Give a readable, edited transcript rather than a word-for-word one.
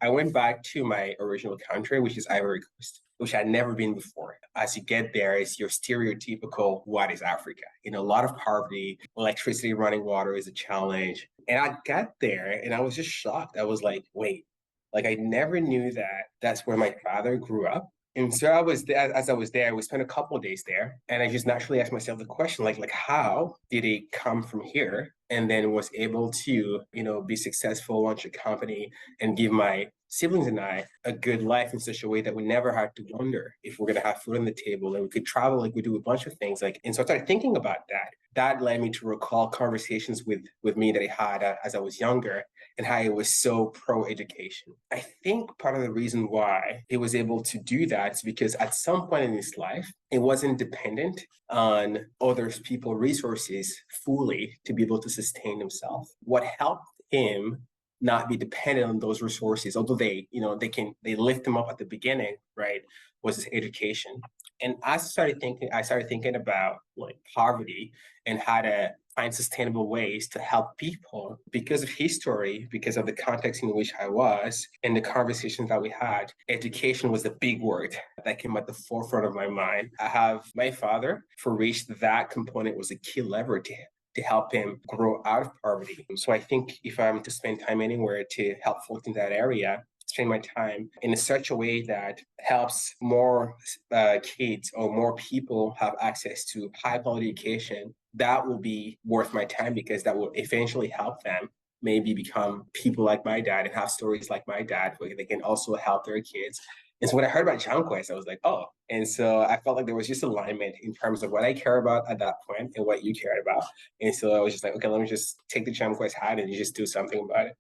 I went back to my original country, which is Ivory Coast, which I'd never been before. As you get there, it's your stereotypical, what is Africa? A lot of poverty, electricity, running water is a challenge. And I got there and I was just shocked. I was like, wait, like I never knew that that's where my father grew up. And so I was there, as I was there, we spent a couple of days there, and I just naturally asked myself the question, like how did he come from here and then was able to, be successful, launch a company, and give my siblings and I a good life in such a way that we never had to wonder if we're gonna have food on the table and we could travel, like we do a bunch of things. Like, and so I started thinking about that. That led me to recall conversations with me that I had as I was younger and how he was so pro education. I think part of the reason why he was able to do that is because at some point in his life, it wasn't dependent on others, people, resources fully to be able to sustain himself. What helped him not be dependent on those resources, although they lift them up at the beginning, right? Was his education. And I started thinking about like poverty and how to find sustainable ways to help people because of history, because of the context in which I was, and the conversations that we had. Education was the big word that came at the forefront of my mind. I have my father, for which that component was a key lever to help him grow out of poverty. So I think if I'm to spend time anywhere to help folks in that area, spend my time in such a way that helps more kids or more people have access to high quality education, that will be worth my time because that will eventually help them maybe become people like my dad and have stories like my dad where they can also help their kids. And so when I heard about John Quest, I was like, oh. And so I felt like there was just alignment in terms of what I care about at that point and what you cared about. And so I was just like, okay, let me just take the John Quest hat and just do something about it.